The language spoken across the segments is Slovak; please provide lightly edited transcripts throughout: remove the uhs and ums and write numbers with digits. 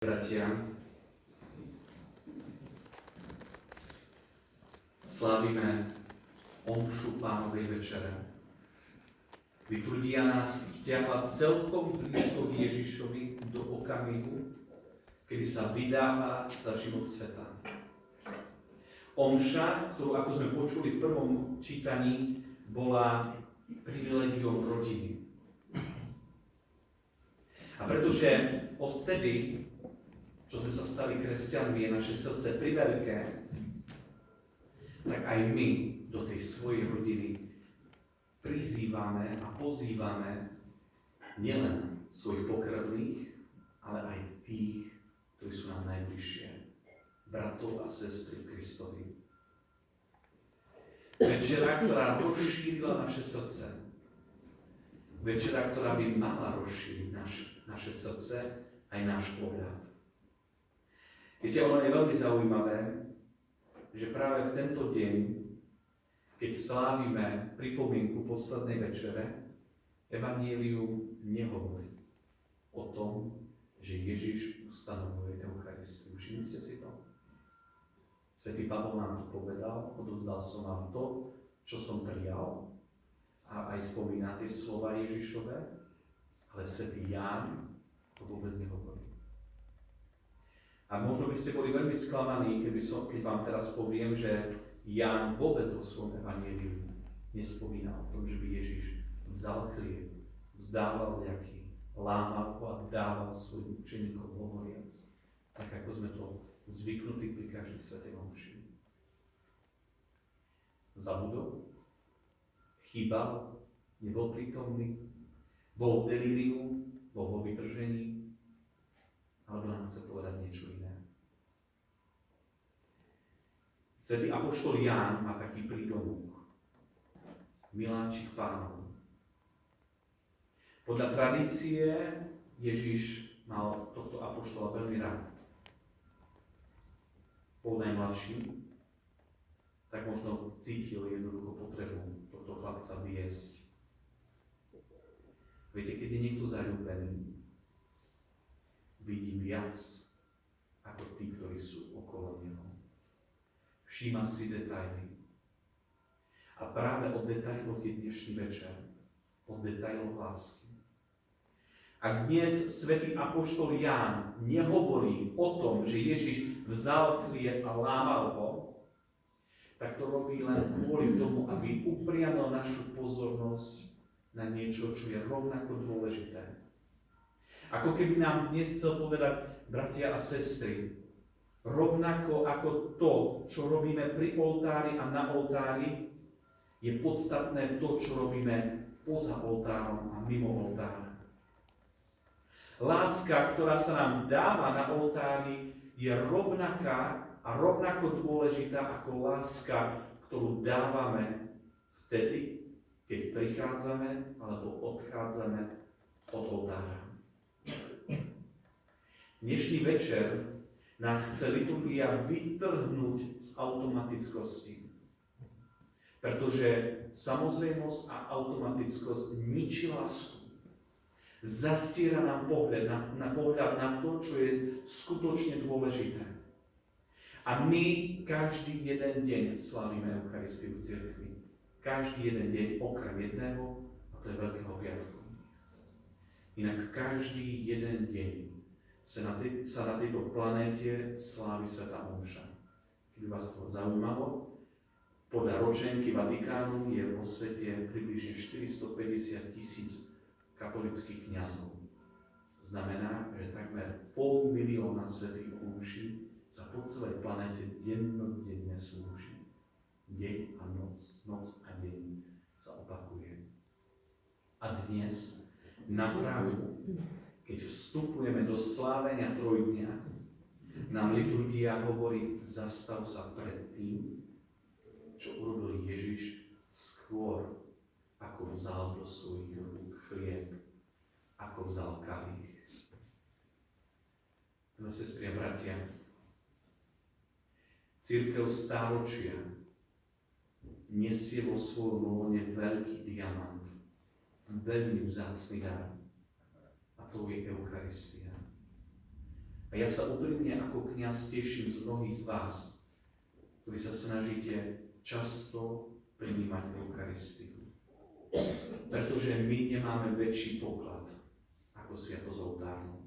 Bratia, slávime omšu Pánovej večere. Liturgia nás vťahla celkom blízko k Ježišovi do okamihu, kedy sa vydáva za život sveta. Omša, ktorú, ako sme počuli v prvom čítaní, bola privilegiom rodiny. A pretože odtedy, čo sme sa stali kresťanmi, je naše srdce priveľké, tak aj my do tej svojej rodiny prizývame a pozývame nielen svojich pokrvných, ale aj tých, ktorí sú nám najbližšie, bratov a sestry v Kristovi. Večera, ktorá rozšírila naše srdce, večera, ktorá by mala rozšíriť naše srdce aj náš pohľad. Viete, ono je veľmi zaujímavé, že práve v tento deň, keď slávime pripomienku poslednej večere, Evanjelium nehovorí o tom, že Ježiš ustanovuje Eucharistiu. Všimli ste si to? Svätý Pavol nám to povedal, odovzdal som vám to, čo som prijal, a aj spomína tie slova Ježišove, ale svätý Ján to vôbec nehovorí. A možno by ste boli veľmi sklamaní, keď vám teraz poviem, že Ján vôbec vo svojom evanjeliu nespomína o tom, že by Ježiš vzal chlieb, vzdával ľaky, lámal ho a dával svojim učeníkom hovoriac, tak ako sme to zvyknutí pri každej svätej omši. Zabudol? Chýbal? Nebol prítomný? Bol v delíriu? Bol vo vytržení? Alebo nám chce povedať niečo iné. Svätý apoštol Ján má taký prídomok. Miláčik Pánov. Podľa tradície Ježiš mal tohto apoštola veľmi rád. Bol najmladší, tak možno cítil jednoducho potrebu tohto chlapca viesť. Viete, keď je niekto zaľúbený, vidí viac ako tí, ktorí sú okolo neho. Všíma si detaily. A práve o detailoch je dnešný večer. O detailoch lásky. Ak dnes svätý apoštol Ján nehovorí o tom, že Ježiš vzal chlieb a lámal ho, tak to robí len kvôli tomu, aby upriamil našu pozornosť na niečo, čo je rovnako dôležité. Ako keby nám dnes chcel povedať, bratia a sestry, rovnako ako to, čo robíme pri oltári a na oltári, je podstatné to, čo robíme poza oltárom a mimo oltára. Láska, ktorá sa nám dáva na oltári, je rovnaká a rovnako dôležitá ako láska, ktorú dávame vtedy, keď prichádzame alebo odchádzame od oltára. Dnešný večer nás chce liturgia vytrhnúť z automatickosti. Pretože samozrejmosť a automatickosť ničí lásku. Zastiera nám pohľad na to, čo je skutočne dôležité. A my každý jeden deň slávime Eucharistiu v cirkvi. Každý jeden deň okrem jedného, a to je Veľkého piatku. Inak každý jeden deň sa na tejto planéte slávi svätá omša. Keby vás to zaujímalo, podľa ročenky Vatikánu je vo svete približne 450 000 katolických kňazov. Znamená, že takmer 500 000 svätých omší sa po celej planéte dennodenne slúži. Deň a noc, noc a deň sa opakuje. A dnes na prahu, keď vstupujeme do slávenia trojdňa, nám liturgia hovorí, zastav sa pred tým, čo urobil Ježiš skôr, ako vzal do svojich rúk chlieb, ako vzal kalich. Milé sestry a bratia, cirkev stáročia nesie vo svojom lone veľký diamant, veľmi vzácny dar. A to je Eucharistia. A ja sa úprimne ako kňaz teším z mnohých z vás, ktorí sa snažíte často prijímať Eucharistiu. Pretože my nemáme väčší poklad ako sviatosť oltárnu.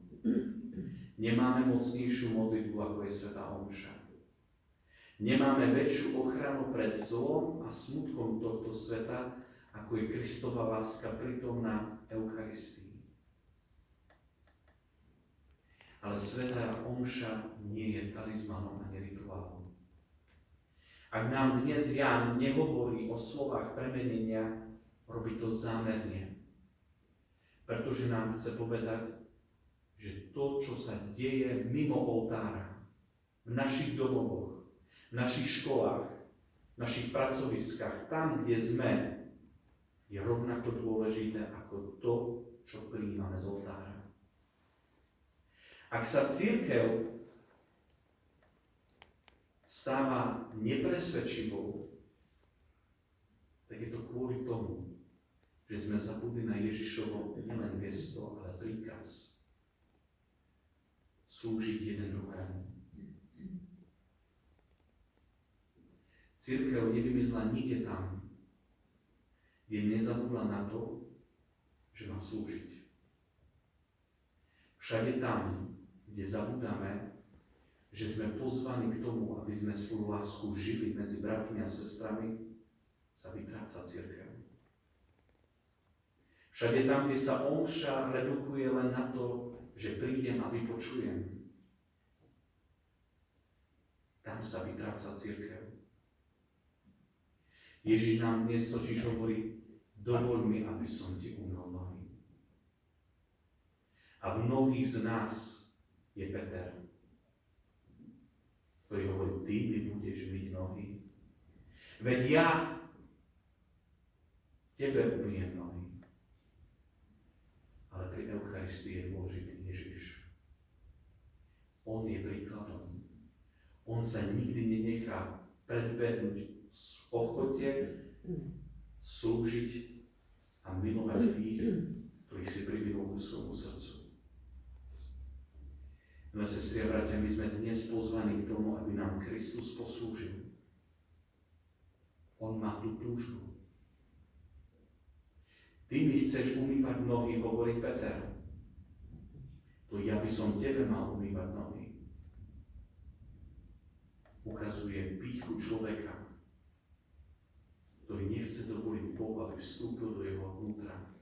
Nemáme mocnejšiu modlitbu, ako je svätá omša. Nemáme väčšiu ochranu pred zlom a smutkom tohto sveta, ako je Kristova láska prítomná v Eucharistii. Ale svätá omša nie je talizmanom ani rituálom. Ak nám dnes Ján nehovorí o slovách premenenia, robí to zámerne. Pretože nám chce povedať, že to, čo sa deje mimo oltára, v našich domovoch, v našich školách, v našich pracoviskách, tam, kde sme, je rovnako dôležité ako to, čo prijímame z oltára. Ak sa cirkev stáva nepresvedčivou, tak je to kvôli tomu, že sme zabudli na Ježišovo nielen gesto, ale príkaz. Slúžiť jeden druhému. Cirkev nevymyslela nikde tam, kde nezabudla na to, že má slúžiť. Všade tam, kde zabudáme, že sme pozvaní k tomu, aby sme svoju lásku žili medzi bratmi a sestrami, sa vytráca cirkev. Všade tam, kde sa omša redukuje len na to, že prídem a vypočujem, tam sa vytráca cirkev. Ježiš nám dnes totiž hovorí, dovoľ mi, aby som ti umyl nohy. A v mnohých z nás je Peter, ktorý hovorí, ty mi budeš myť nohy. Veď ja tebe umyjem nohy. Ale pri Eucharistii je dôležitý Ježiš. On je príkladom. On sa nikdy nenechá predbehnúť v ochote slúžiť a milovať tých, ktorých si privinul ku svojmu srdcu. Milé sestry a bratia, my sme dnes pozvaní k tomu, aby nám Kristus poslúžil. On má tú túžbu. Ty mi chceš umývať nohy, hovorí Peter. To ja by som tebe mal umývať nohy. Ukazuje pýchu človeka, ktorý nechce dovoliť Bohu, aby vstúpil do jeho vnútra.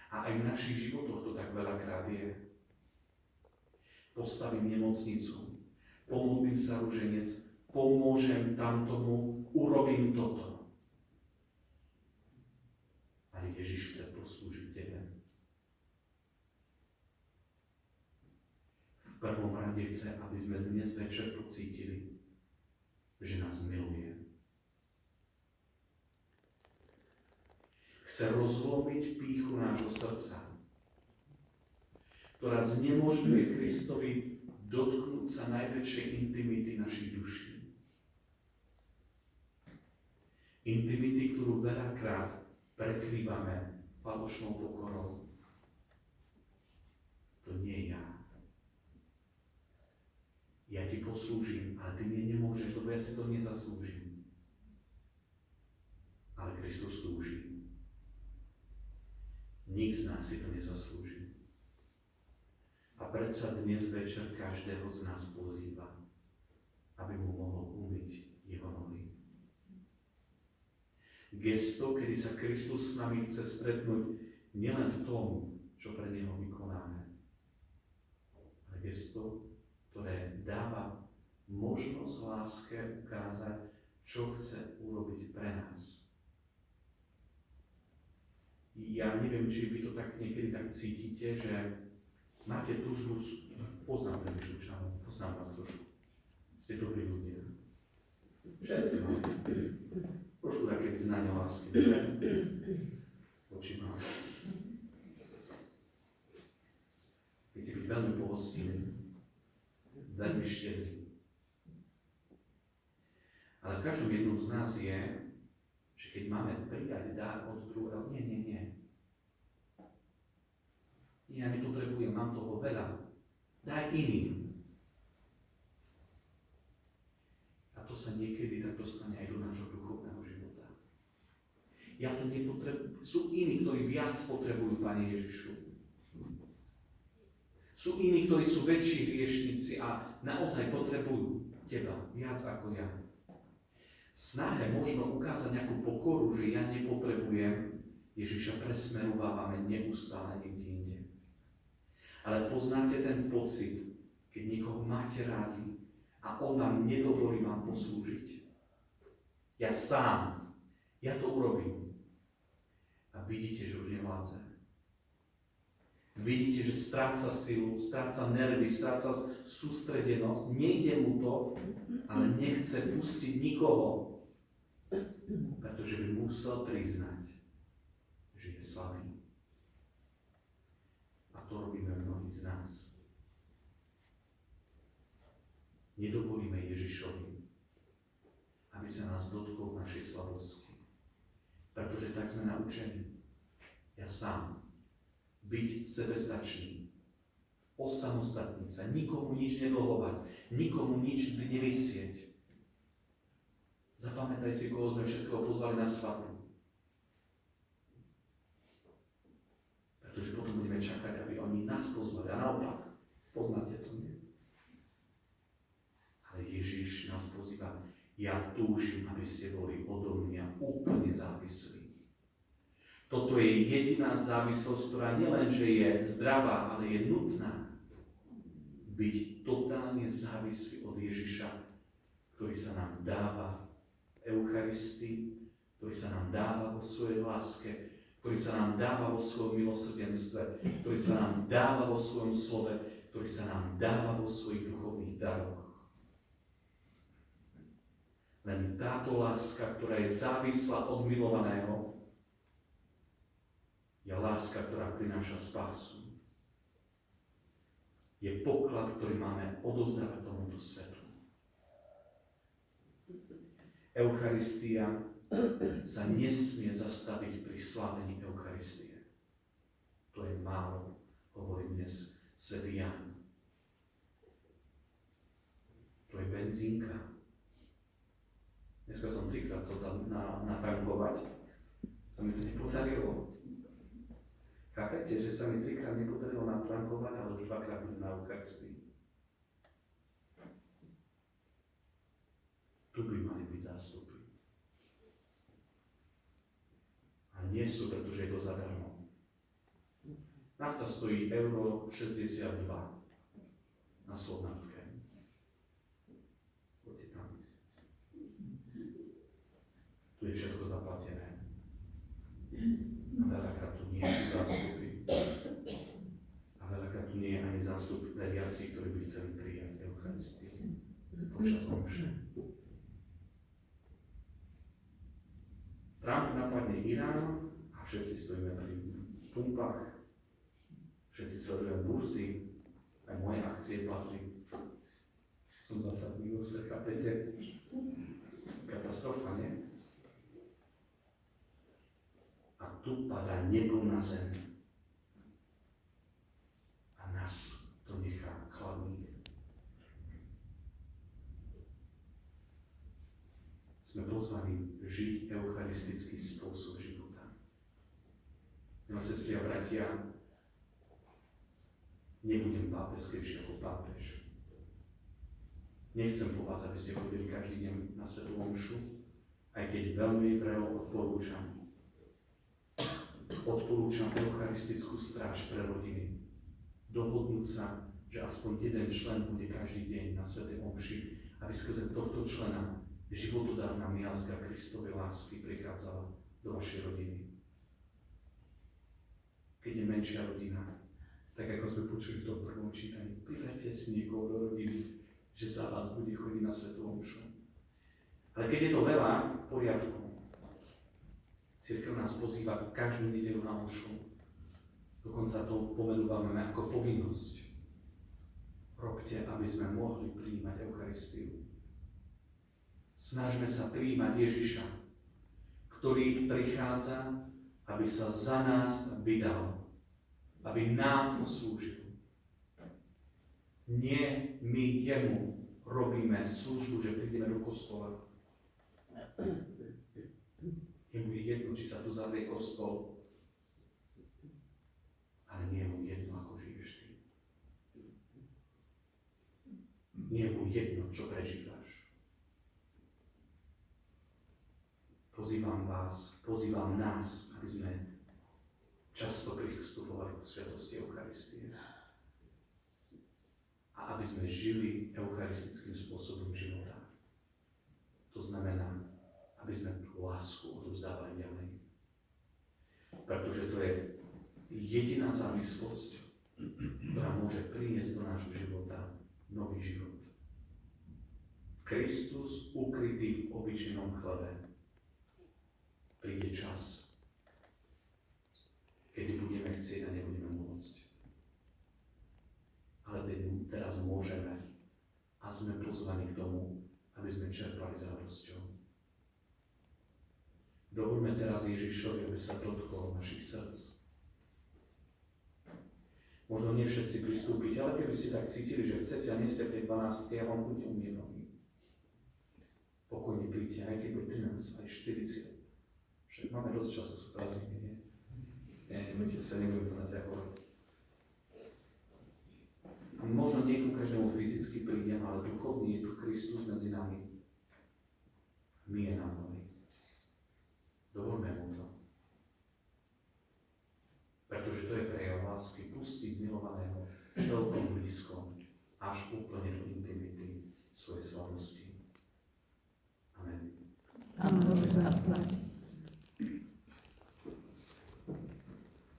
A aj v našich životoch to tak veľakrát je. Postavím nemocnicu, pomodlím sa ruženec, pomôžem tamtomu, urobím toto. Ale Ježiš chce poslúžiť tebe. V prvom rade chce, aby sme dnes večer pocítili, že nás miluje. Chce rozlomiť pýchu nášho srdca, ktorá znemožňuje Kristovi dotknúť sa najväčšej intimity našich duší. Intimity, ktorú veľakrát prekrývame falošnou pokorou. To nie ja. Ja ti poslúžim, ale ty mne nemôžeš, lebo ja si to nezaslúžim. Ale Kristus slúži. Nik z nás si to nezaslúži. A predsa dnes večer každého z nás pozýva, aby mu mohol umyť jeho nohy. Gesto, kedy sa Kristus s nami chce stretnúť nielen v tom, čo pre neho vykonáme, ale gesto, ktoré dáva možnosť láske ukázať, čo chce urobiť pre nás. Ja neviem, či vy to tak niekedy tak cítite, že máte túžbu, poznám ten Vyšľúčanov, poznám vás trošku. Ste dobrí ľudia. Všetci máte. Trošku také vyznanie lásky. Voči vám. Viete byť veľmi pohostinní, veľmi štedrí. Ale v každom jednom z nás je, že keď máme prijať dar od druhého, nie. Ja nepotrebujem, mám toho veľa. Daj iným. A to sa niekedy tak dostane aj do nášho duchovného života. Ja to nepotrebujem. Sú iní, ktorí viac potrebujú, Pane Ježišu. Sú iní, ktorí sú väčší hriešnici a naozaj potrebujú Teba viac ako ja. V snahe možno ukázať nejakú pokoru, že ja nepotrebujem Ježiša, presmerovávame neustále niekde inde. Ale poznáte ten pocit, keď niekoho máte rádi a on vám nedovolí vám poslúžiť. Ja sám, ja to urobím. A vidíte, že už nevládze. Vidíte, že stráca silu, stráca nervy, stráca sústredenosť, nejde mu to, ale nechce pustiť nikoho, pretože by musel priznať, že je slabý. A to robíme mnohí z nás. Nedovolíme Ježišovi, aby sa nás dotkol v našej slabosti. Pretože tak sme naučení. Ja sám. Byť sebestačný. Osamostatniť sa. Nikomu nič nedlhovať. Nikomu nič nevysieť. Zapamätaj si, koho sme všetko pozvali na svadbu. Pretože potom budeme čakať, aby oni nás pozvali. A naopak. Poznáte to, nie? Ale Ježiš nás pozýva. Ja túžim, aby ste boli odo mňa úplne závislí. Toto je jediná závislosť, ktorá nielenže je zdravá, ale je nutná. Byť totálne závislý od Ježiša, ktorý sa nám dáva v Eucharistii, ktorý sa nám dáva vo svojej láske, ktorý sa nám dáva vo svojom milosrdenstve, ktorý sa nám dáva vo svojom slove, ktorý sa nám dáva vo svojich duchovných daroch. Len táto láska, ktorá je závislá od milovaného, je láska, ktorá prináša spásu. Je poklad, ktorý máme odovzdávať tomuto svetu. Eucharistia sa nesmie zastaviť pri slávení Eucharistie. To je málo, hovorí dnes svätý Ján. To je benzínka. Dneska som 3-krát chcel natankovať. Sa mi to nepodarilo. Chápete, že sa mi 3-krát nepodarilo natankovať, ale už 2-krát budem na Eucharistii. Tu by mali byť zástupy. A nie sú, pretože je to zadarmo. Nafta stojí €62 na Slovnaftke. Poďte tam. Tu je všetko zaplatené. A veľakrát tu nie sú zástupy. A veľakrát tu nie je ani zástup veriacich, ktorí by chceli prijať Eucharistiu počas omše. Trump napadne Irán a všetci stojíme pri pumpách. Všetci sledujú burzy, aj moje akcie padli. Som zasa v mínuse, chápete? Katastrofa, nie? A tu padá nebo na zem. A nás to nechá chladných. Sme pozvaní žiť eucharistický spôsob života. Milé sestry a bratia, nebudem pápežskejší ako pápež. Nechcem po vás, aby ste chodili každý deň na svätú omšu, aj keď veľmi vrelo odporúčam eucharistickú stráž pre rodiny. Dohodnúť sa, že aspoň jeden člen bude každý deň na svätej omši, aby skrze tohto člena životodárna miazga Kristovej lásky prichádzala do vašej rodiny. Keď je menšia rodina, tak ako sme počuli v tom prvom čítaní, pridajte si niekoho do rodiny, že za vás bude chodiť na svätú omšu. Ale keď je to veľa, v poriadku. Cirkev nás pozýva každú nedeľu na omšu. Dokonca to pomenúvame ako povinnosť. Robte, aby sme mohli prijímať Eucharistiu. Snažme sa prijímať Ježiša, ktorý prichádza, aby sa za nás vydal, aby nám poslúžil. Nie my jemu robíme službu, že prídeme do kostola. Jemu je jedno, či sa tu zavrie kostol, ale nie je mu jedno, ako žiješ ty. Nie je mu jedno, čo prežívaš. Pozývam vás, pozývam nás, aby sme často pristupovali k sviatosti Eucharistie. A aby sme žili eucharistickým spôsobom života. To znamená, aby sme tú lásku odovzdávali ďalej. Pretože to je jediná závislosť, ktorá môže priniesť do nášho života nový život. Kristus ukrytý v obyčajnom chlebe. Príde čas, kedy budeme chcieť a nebudeme môcť. Ale teraz môžeme a sme pozvaní k tomu, aby sme čerpali s radosťou. Dovoľme teraz Ježišovi, aby sa dotkol našich srdc. Možno nie všetci pristúpite, ale keby ste tak cítili, že chcete a nie ste v tej 12, ja vám budem umieť nohy. Pokojne príďte, aj keď bude 13, aj 40. Však máme dosť času, sú prázdniny, nie? Nebudete sa, nebudem to naťahovať. Možno nie ku každému fyzicky prídem, ale duchovne je tu Kristus medzi nami. My je nám nový. Dovoľme mu to. Pretože to je prejav lásky, pustiť milovaného celkom blízko, až úplne do intimity svojej slavosti. Amen. Amen.